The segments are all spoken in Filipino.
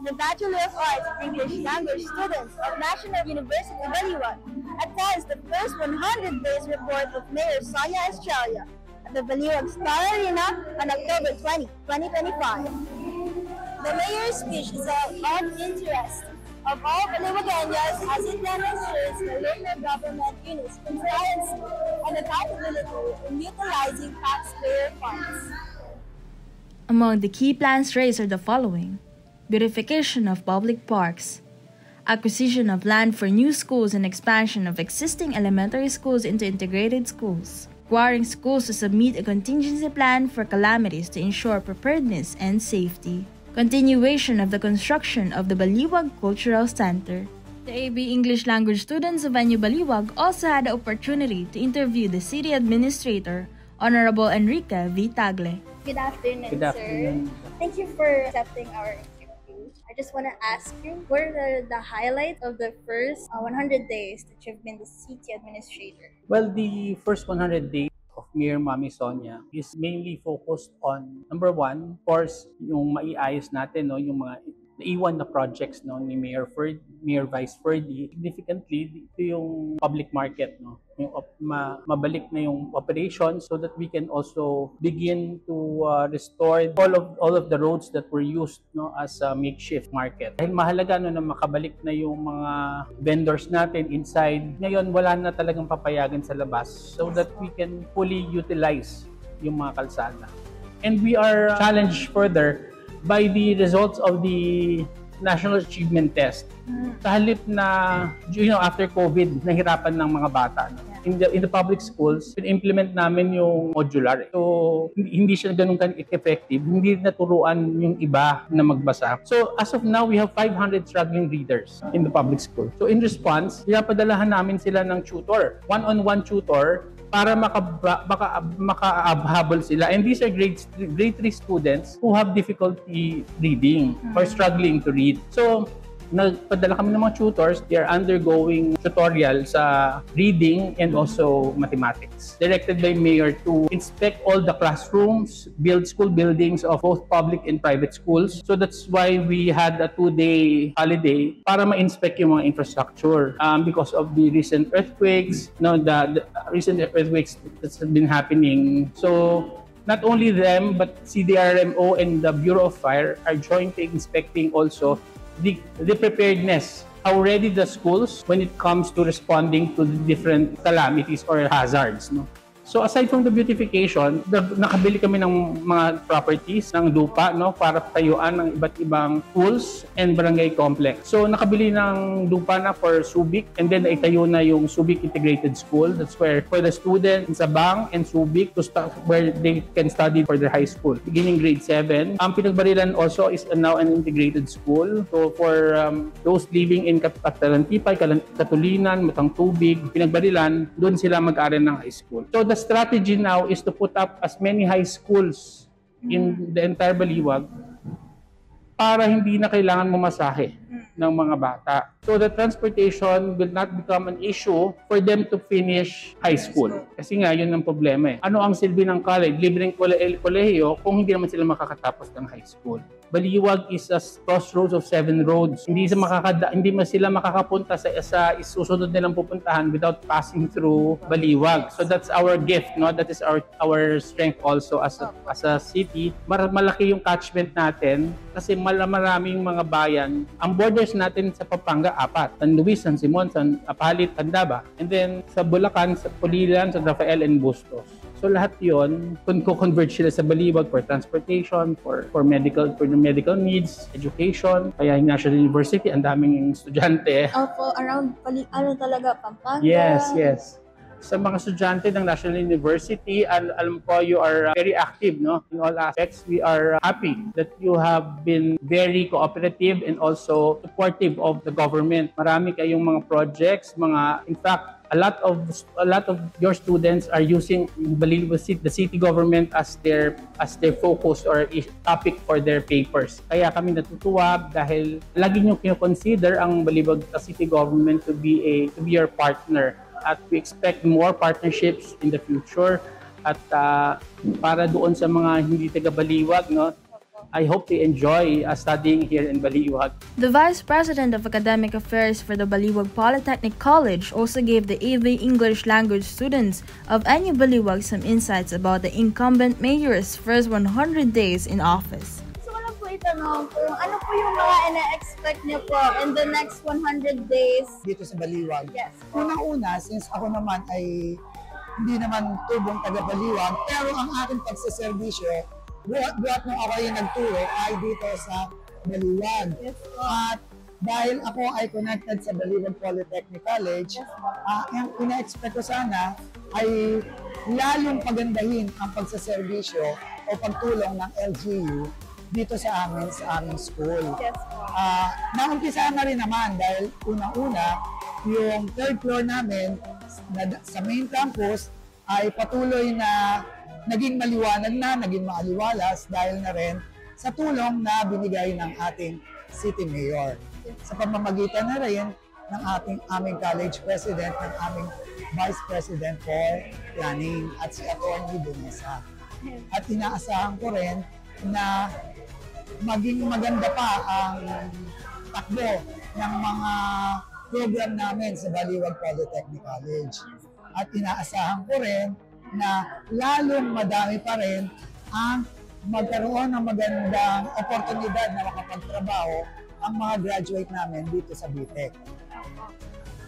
the Bachelor of Arts in English Language students of National University Baliwag attends the first 100 days report of Mayor Sonia Estrella at the Baliwag Star Arena on October 20, 2025. The mayor's speech is of interest of all Baliwageños as it demonstrates the local government unit's transparency and accountability in utilizing taxpayer funds. Among the key plans raised are the following: beautification of public parks, acquisition of land for new schools and expansion of existing elementary schools into integrated schools, requiring schools to submit a contingency plan for calamities to ensure preparedness and safety, continuation of the construction of the Baliwag Cultural Center. The AB English Language students of NU Baliwag also had the opportunity to interview the City Administrator, Honorable Enrique V. Tagle. Good afternoon, Good afternoon. sir. Thank you for accepting our interview. I just want to ask you, what are the highlights of the first 100 days that you've been the city administrator? Well, the first 100 days of Mayor Mami Sonia is mainly focused on, number one, of course, yung maiayos natin, no, yung mga naiwan na projects, no, ni Mayor Vice Ferdy. Significantly, ito yung public market, no, yung mabalik na yung operation so that we can also begin to restore all of the roads that were used, no, as a makeshift market. Dahil mahalaga, no, na makabalik na yung mga vendors natin inside. Ngayon, wala na talagang papayagan sa labas so that we can fully utilize yung mga kalsada. And we are challenged further by the results of the National Achievement Test. Sa halip na, after COVID, nahirapan ng mga bata. No? In the public schools, implement namin yung modular. So, hindi siya ganun effective. Hindi naturuan yung iba na magbasa. So, as of now, we have 500 struggling readers in the public school. So, in response, pinapadalahan namin sila ng tutor. One-on-one tutor para makahabol sila. And these are grade 3 students who have difficulty reading or struggling to read. So, nagpadala kami ng mga tutors. They are undergoing tutorial sa reading and also mathematics. Directed by Mayor to inspect all the classrooms, build school buildings of both public and private schools. So that's why we had a 2-day holiday para ma-inspect yung mga infrastructure. Because of the recent earthquakes, the recent earthquakes that's been happening. So not only them, but CDRMO and the Bureau of Fire are jointly inspecting also the preparedness, how ready the schools when it comes to responding to the different calamities or hazards. No? So aside from the beautification, nakabili kami ng mga properties ng lupa, no, para tayuan ng iba't ibang schools and barangay complex. So nakabili ng lupa na for Subic, and then itayo na yung Subic Integrated School. That's where for the students in Sabang and Subic to start where they can study for their high school, beginning grade 7. Ang Pinagbarilan also is now an integrated school. So for those living in Talantipay, Katulinan, Matang Tubig, Pinagbarilan, doon sila mag-aaral ng high school. So the strategy now is to put up as many high schools in the entire Baliwag para hindi na kailangan mamasahe ng mga bata. So the transportation will not become an issue for them to finish high school. Kasi nga, yun ang problema. Ano ang silbi ng college? Libreng kolehiyo kung hindi naman sila makakatapos ng high school. Baliwag is a crossroads of 7 roads. Hindi sila makakapunta sa isusunod nilang pupuntahan without passing through Baliwag. So that's our gift, no? That is our strength also as a city. Malaki yung catchment natin kasi maraming mga bayan. Ang borders natin sa Pampanga, 4. San Luis, San Simon, San Apalit, Tandaba. And then sa Bulacan, sa Pulilan, San Rafael, and Bustos. So lahat yon, kung convert sila sa Baliwag for transportation, for the medical needs, education, kaya yung National University, ang daming estudyante. Opo, around talaga, Pampanga. Yes. Sa mga estudyante ng National University, alam ko you are very active, no? In all aspects, we are happy that you have been very cooperative and also supportive of the government. Marami kayong mga projects, in fact, a lot of your students are using the city government as their focus or topic for their papers. Kaya kami natutuwa dahil lagi niyo kino-consider ang Baliwag City government to be your partner. At we expect more partnerships in the future at para doon sa mga hindi taga-Baliwag, no, I hope they enjoy studying here in Baliwag. The Vice President of Academic Affairs for the Baliwag Polytechnic College also gave the AV English language students of NU Baliwag some insights about the incumbent mayor's first 100 days in office. So wala po itanong kung ano po yung mga ina-expect niyo po in the next 100 days? Dito sa Baliwag. Yes. Una-una, since ako naman ay hindi naman tubong taga Baliwag, pero ang aking pagsaservisyo, buhat nung ako yung nagturo ay dito sa Baliwag. Yes po. At dahil ako ay connected sa Baliwag Polytechnic College, ang ina-expect ko sana ay lalong pagandahin ang pagsaservisyo o pagtulong ng LGU dito sa aming school. Yes po. Naumpisa na rin naman dahil una-una, yung third floor namin sa main campus ay patuloy na naging maliwanag na, naging maaliwalas dahil na rin sa tulong na binigay ng ating City Mayor. Sa pamamagitan na rin ng aming college president, ng aming vice president for planning at si Atty. Bonesa. At inaasahan ko rin na maging maganda pa ang takbo ng mga program namin sa Baliwag Polytechnic College. At inaasahan ko rin na lalong madami pa rin ang magkaroon ng magandang oportunidad na makapagtrabaho ang mga graduate namin dito sa BTech.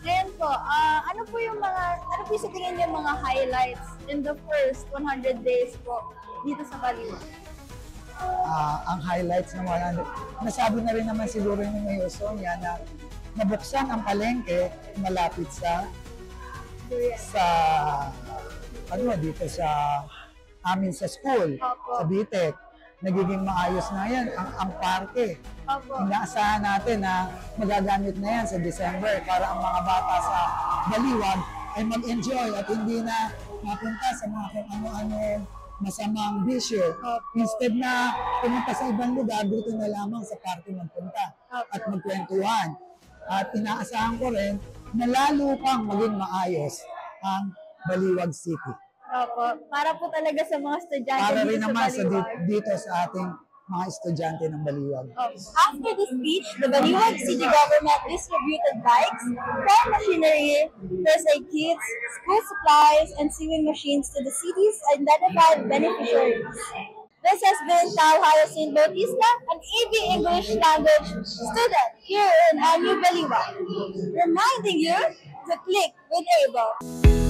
Ngayon po, ano po sa tingin niyo mga highlights in the first 100 days po dito sa Baliwag? Ang highlights ng 100, nasabi na rin naman siguro ni Mayor Sonia na nabuksan ang palengke malapit sa dito sa amin sa school, sa BTech. Nagiging maayos na yan ang parke. Inaasahan natin na magagamit na yan sa December para ang mga bata sa Baliwag ay mag-enjoy at hindi na mapunta sa mga kung ano-ano masamang bisyo. Instead na pumunta sa ibang lugar, dito na lamang sa parke magpunta at magkwentuhan. At inaasahan ko rin na lalo pang maging maayos ang Baliwag City. Opo. Para po talaga sa mga estudyante Para dito rin sa naman Baliwag. dito sa ating mga estudyante ng Baliwag. After the speech, the Baliwag City government distributed bikes, farm machinery, first aid kits, school supplies, and sewing machines to the city's identified beneficiaries. This has been Tal Hyacinth Bautista, an AV English language student here in NU Baliwag, reminding you to click with ABLE.